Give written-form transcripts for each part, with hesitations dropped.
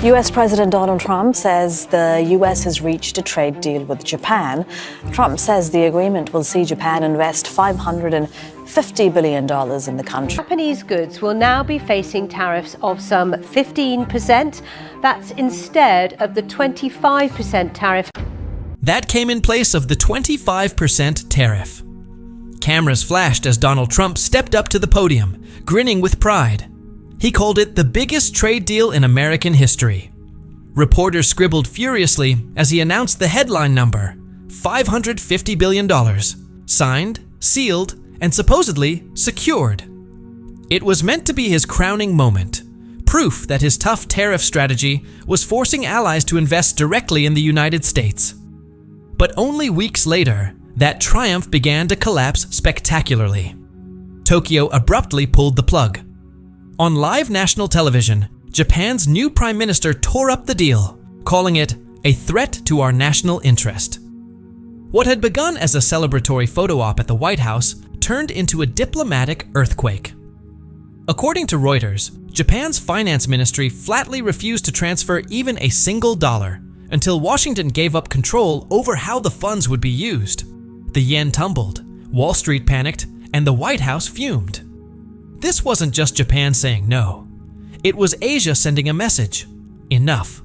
US President Donald Trump says the US has reached a trade deal with Japan. Trump says the agreement will see Japan invest $550 billion in the country. Japanese goods will now be facing tariffs of some 15%. That's instead of the 25% tariff. That came in place of the 25% tariff. Cameras flashed as Donald Trump stepped up to the podium, grinning with pride. He called it the biggest trade deal in American history. Reporters scribbled furiously as he announced the headline number, $550 billion, signed, sealed, and supposedly secured. It was meant to be his crowning moment, proof that his tough tariff strategy was forcing allies to invest directly in the United States. But only weeks later, that triumph began to collapse spectacularly. Tokyo abruptly pulled the plug. On live national television, Japan's new prime minister tore up the deal, calling it a threat to our national interest. What had begun as a celebratory photo op at the White House turned into a diplomatic earthquake. According to Reuters, Japan's finance ministry flatly refused to transfer even a single dollar until Washington gave up control over how the funds would be used. The yen tumbled, Wall Street panicked, and the White House fumed. This wasn't just Japan saying no. It was Asia sending a message, enough.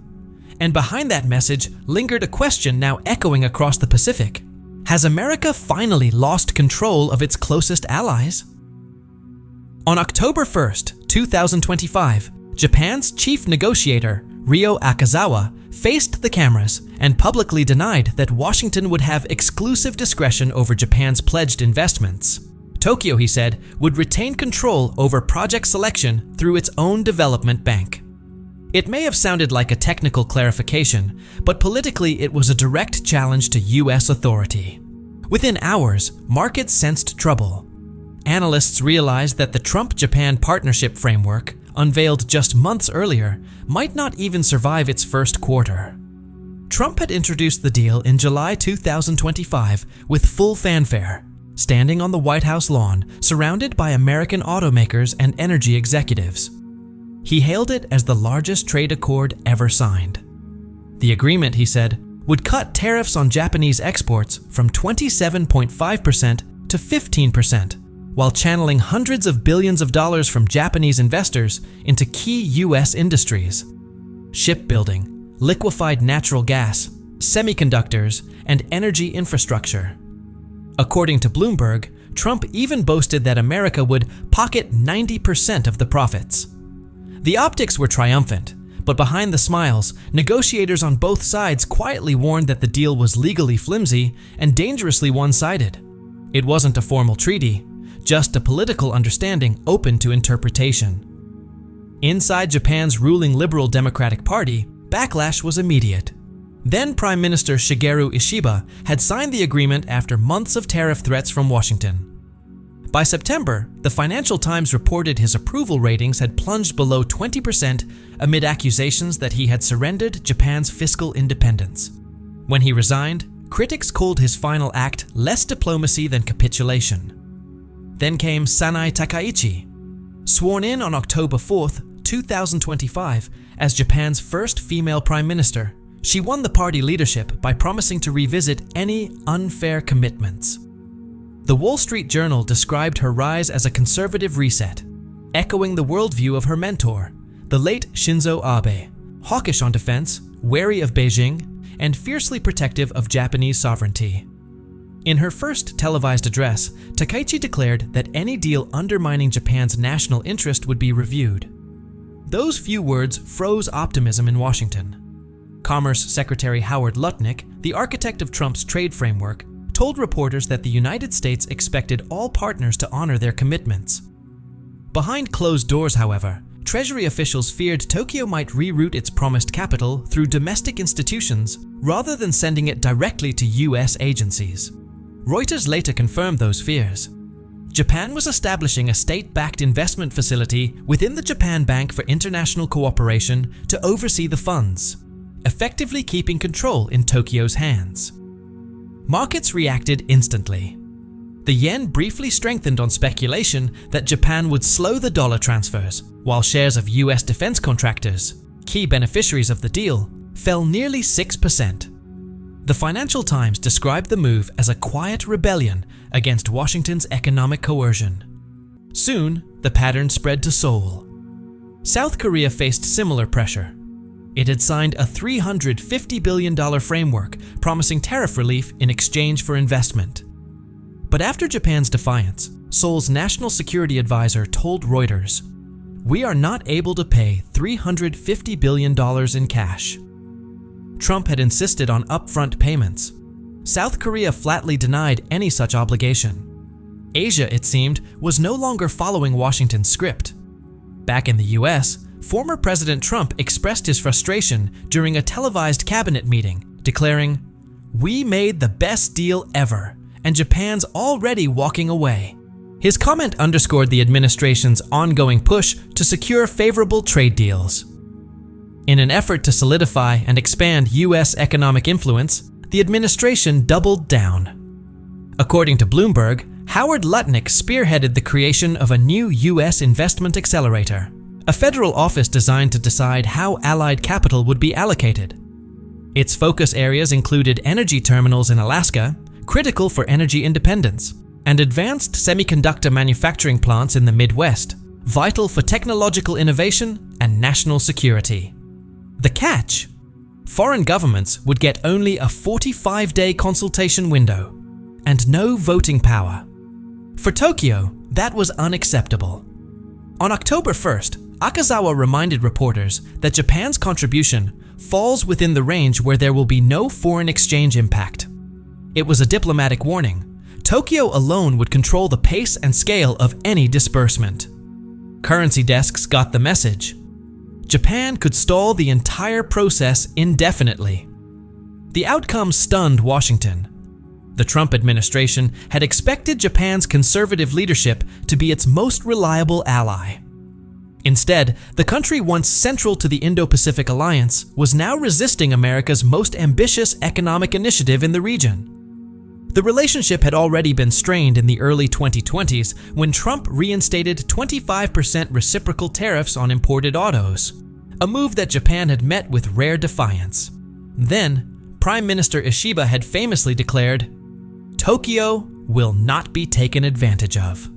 And behind that message lingered a question now echoing across the Pacific. Has America finally lost control of its closest allies? On October 1st, 2025, Japan's chief negotiator, Ryo Akazawa, faced the cameras and publicly denied that Washington would have exclusive discretion over Japan's pledged investments. Tokyo, he said, would retain control over project selection through its own development bank. It may have sounded like a technical clarification, but politically it was a direct challenge to US authority. Within hours, markets sensed trouble. Analysts realized that the Trump-Japan partnership framework, unveiled just months earlier, might not even survive its first quarter. Trump had introduced the deal in July 2025 with full fanfare, standing on the White House lawn, surrounded by American automakers and energy executives. He hailed it as the largest trade accord ever signed. The agreement, he said, would cut tariffs on Japanese exports from 27.5% to 15%, while channeling hundreds of billions of dollars from Japanese investors into key US industries: shipbuilding, liquefied natural gas, semiconductors, and energy infrastructure. According to Bloomberg, Trump even boasted that America would pocket 90% of the profits. The optics were triumphant, but behind the smiles, negotiators on both sides quietly warned that the deal was legally flimsy and dangerously one-sided. It wasn't a formal treaty, just a political understanding open to interpretation. Inside Japan's ruling Liberal Democratic Party, backlash was immediate. Then Prime Minister Shigeru Ishiba had signed the agreement after months of tariff threats from Washington. By September, the Financial Times reported his approval ratings had plunged below 20% amid accusations that he had surrendered Japan's fiscal independence. When he resigned, critics called his final act less diplomacy than capitulation. Then came Sanai Takaichi, sworn in on October 4th, 2025, as Japan's first female prime minister. She won the party leadership by promising to revisit any unfair commitments. The Wall Street Journal described her rise as a conservative reset, echoing the worldview of her mentor, the late Shinzo Abe, hawkish on defense, wary of Beijing, and fiercely protective of Japanese sovereignty. In her first televised address, Takaichi declared that any deal undermining Japan's national interest would be reviewed. Those few words froze optimism in Washington. Commerce Secretary Howard Lutnick, the architect of Trump's trade framework, told reporters that the United States expected all partners to honor their commitments. Behind closed doors, however, Treasury officials feared Tokyo might reroute its promised capital through domestic institutions rather than sending it directly to US agencies. Reuters later confirmed those fears. Japan was establishing a state-backed investment facility within the Japan Bank for International Cooperation to oversee the funds, effectively keeping control in Tokyo's hands. Markets reacted instantly. The yen briefly strengthened on speculation that Japan would slow the dollar transfers, while shares of US defense contractors, key beneficiaries of the deal, fell nearly 6%. The Financial Times described the move as a quiet rebellion against Washington's economic coercion. Soon, the pattern spread to Seoul. South Korea faced similar pressure. It had signed a $350 billion framework promising tariff relief in exchange for investment. But after Japan's defiance, Seoul's national security advisor told Reuters, "We are not able to pay $350 billion in cash." Trump had insisted on upfront payments. South Korea flatly denied any such obligation. Asia, it seemed, was no longer following Washington's script. Back in the US, former President Trump expressed his frustration during a televised cabinet meeting, declaring, "We made the best deal ever, and Japan's already walking away." His comment underscored the administration's ongoing push to secure favorable trade deals. In an effort to solidify and expand US economic influence, the administration doubled down. According to Bloomberg, Howard Lutnick spearheaded the creation of a new US investment accelerator, a federal office designed to decide how allied capital would be allocated. Its focus areas included energy terminals in Alaska, critical for energy independence, and advanced semiconductor manufacturing plants in the Midwest, vital for technological innovation and national security. The catch? Foreign governments would get only a 45-day consultation window and no voting power. For Tokyo, that was unacceptable. On October 1st, Akazawa reminded reporters that Japan's contribution falls within the range where there will be no foreign exchange impact. It was a diplomatic warning. Tokyo alone would control the pace and scale of any disbursement. Currency desks got the message. Japan could stall the entire process indefinitely. The outcome stunned Washington. The Trump administration had expected Japan's conservative leadership to be its most reliable ally. Instead, the country once central to the Indo-Pacific Alliance was now resisting America's most ambitious economic initiative in the region. The relationship had already been strained in the early 2020s when Trump reinstated 25% reciprocal tariffs on imported autos, a move that Japan had met with rare defiance. Then, Prime Minister Ishiba had famously declared, "Tokyo will not be taken advantage of."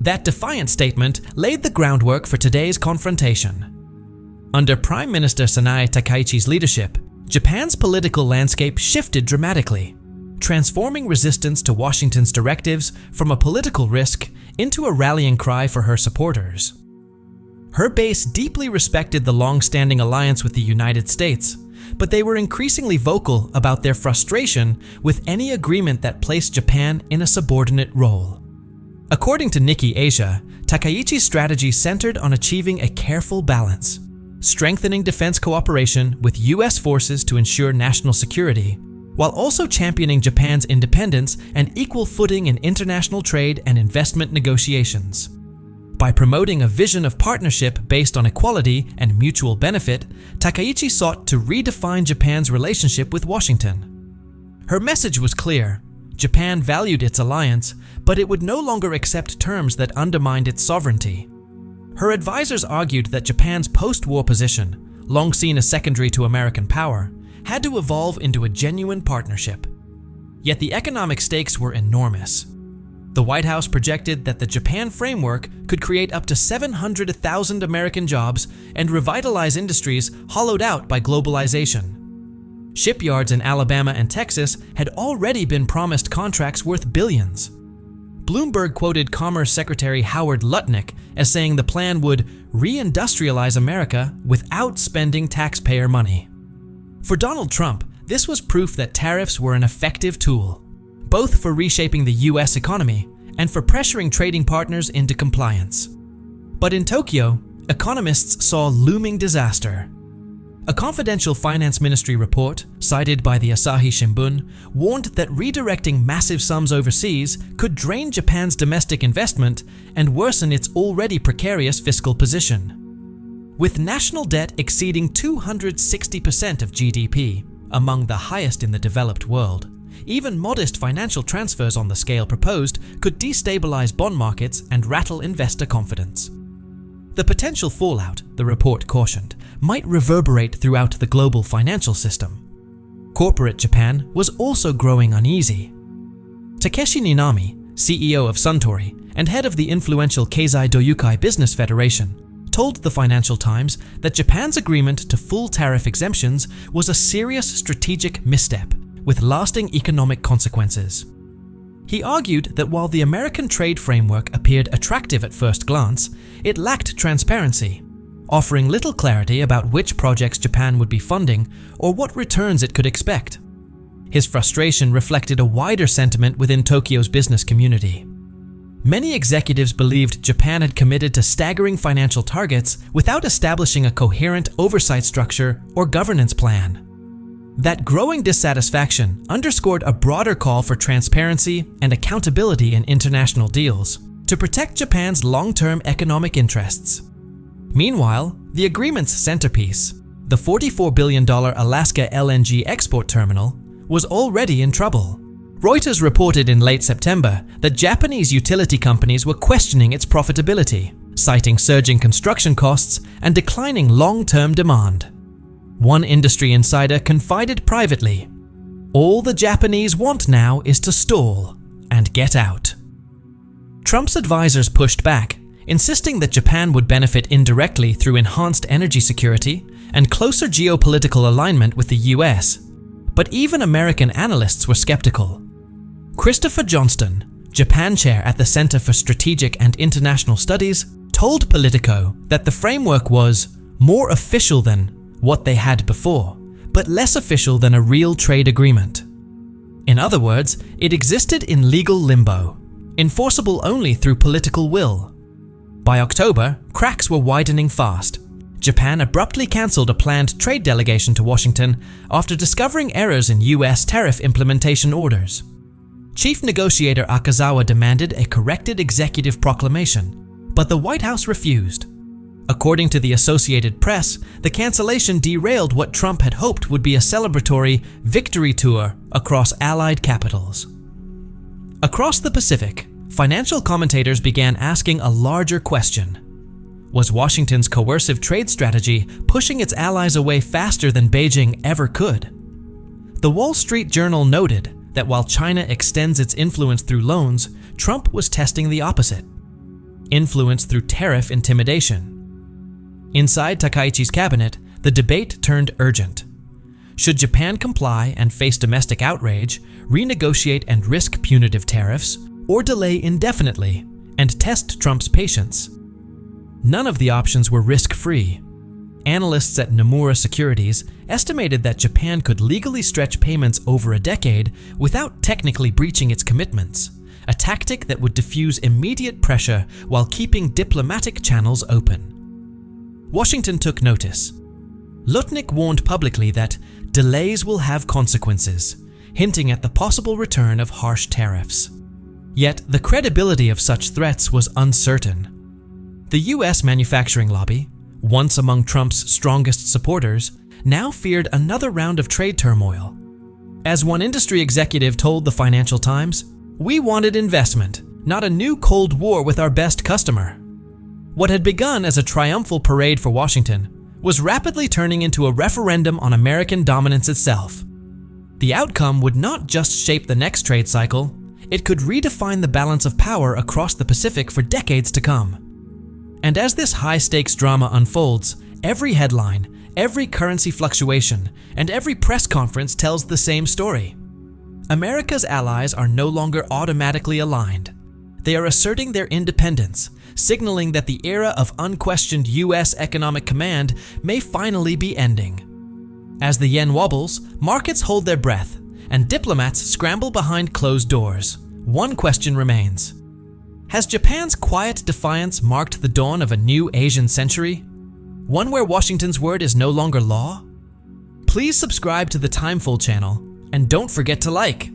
That defiant statement laid the groundwork for today's confrontation. Under Prime Minister Sanae Takaichi's leadership, Japan's political landscape shifted dramatically, transforming resistance to Washington's directives from a political risk into a rallying cry for her supporters. Her base deeply respected the long-standing alliance with the United States, but they were increasingly vocal about their frustration with any agreement that placed Japan in a subordinate role. According to Nikkei Asia, Takaichi's strategy centered on achieving a careful balance, strengthening defense cooperation with US forces to ensure national security, while also championing Japan's independence and equal footing in international trade and investment negotiations. By promoting a vision of partnership based on equality and mutual benefit, Takaichi sought to redefine Japan's relationship with Washington. Her message was clear. Japan valued its alliance, but it would no longer accept terms that undermined its sovereignty. Her advisors argued that Japan's post-war position, long seen as secondary to American power, had to evolve into a genuine partnership. Yet the economic stakes were enormous. The White House projected that the Japan framework could create up to 700,000 American jobs and revitalize industries hollowed out by globalization. Shipyards in Alabama and Texas had already been promised contracts worth billions. Bloomberg quoted Commerce Secretary Howard Lutnick as saying the plan would reindustrialize America without spending taxpayer money. For Donald Trump, this was proof that tariffs were an effective tool, both for reshaping the US economy and for pressuring trading partners into compliance. But in Tokyo, economists saw looming disaster. A confidential finance ministry report, cited by the Asahi Shimbun, warned that redirecting massive sums overseas could drain Japan's domestic investment and worsen its already precarious fiscal position. With national debt exceeding 260% of GDP, among the highest in the developed world, even modest financial transfers on the scale proposed could destabilize bond markets and rattle investor confidence. The potential fallout, the report cautioned, might reverberate throughout the global financial system. Corporate Japan was also growing uneasy. Takeshi Ninami, CEO of Suntory and head of the influential Keizai Doyukai Business Federation, told the Financial Times that Japan's agreement to full tariff exemptions was a serious strategic misstep with lasting economic consequences. He argued that while the American trade framework appeared attractive at first glance, it lacked transparency, offering little clarity about which projects Japan would be funding or what returns it could expect. His frustration reflected a wider sentiment within Tokyo's business community. Many executives believed Japan had committed to staggering financial targets without establishing a coherent oversight structure or governance plan. That growing dissatisfaction underscored a broader call for transparency and accountability in international deals to protect Japan's long-term economic interests. Meanwhile, the agreement's centerpiece, the $44 billion Alaska LNG export terminal, was already in trouble. Reuters reported in late September that Japanese utility companies were questioning its profitability, citing surging construction costs and declining long-term demand. One industry insider confided privately, "All the Japanese want now is to stall and get out." Trump's advisors pushed back, insisting that Japan would benefit indirectly through enhanced energy security and closer geopolitical alignment with the US. But even American analysts were skeptical. Christopher Johnston, Japan chair at the Center for Strategic and International Studies, told Politico that the framework was more official than what they had before, but less official than a real trade agreement. In other words, it existed in legal limbo, enforceable only through political will. By October, cracks were widening fast. Japan abruptly cancelled a planned trade delegation to Washington after discovering errors in US tariff implementation orders. Chief negotiator Akazawa demanded a corrected executive proclamation, but the White House refused. According to the Associated Press, the cancellation derailed what Trump had hoped would be a celebratory victory tour across allied capitals. Across the Pacific, financial commentators began asking a larger question. Was Washington's coercive trade strategy pushing its allies away faster than Beijing ever could? The Wall Street Journal noted that while China extends its influence through loans, Trump was testing the opposite: influence through tariff intimidation. Inside Takaichi's cabinet, the debate turned urgent. Should Japan comply and face domestic outrage, renegotiate and risk punitive tariffs, or delay indefinitely and test Trump's patience? None of the options were risk-free. Analysts at Nomura Securities estimated that Japan could legally stretch payments over a decade without technically breaching its commitments, a tactic that would diffuse immediate pressure while keeping diplomatic channels open. Washington took notice. Lutnick warned publicly that delays will have consequences, hinting at the possible return of harsh tariffs. Yet the credibility of such threats was uncertain. The US manufacturing lobby, once among Trump's strongest supporters, now feared another round of trade turmoil. As one industry executive told the Financial Times, "We wanted investment, not a new Cold War with our best customer." What had begun as a triumphal parade for Washington was rapidly turning into a referendum on American dominance itself. The outcome would not just shape the next trade cycle, it could redefine the balance of power across the Pacific for decades to come. And as this high-stakes drama unfolds, every headline, every currency fluctuation, and every press conference tells the same story. America's allies are no longer automatically aligned. They are asserting their independence, signaling that the era of unquestioned US economic command may finally be ending. As the yen wobbles, markets hold their breath, and diplomats scramble behind closed doors. One question remains. Has Japan's quiet defiance marked the dawn of a new Asian century? One where Washington's word is no longer law? Please subscribe to the Timeful channel, and don't forget to like.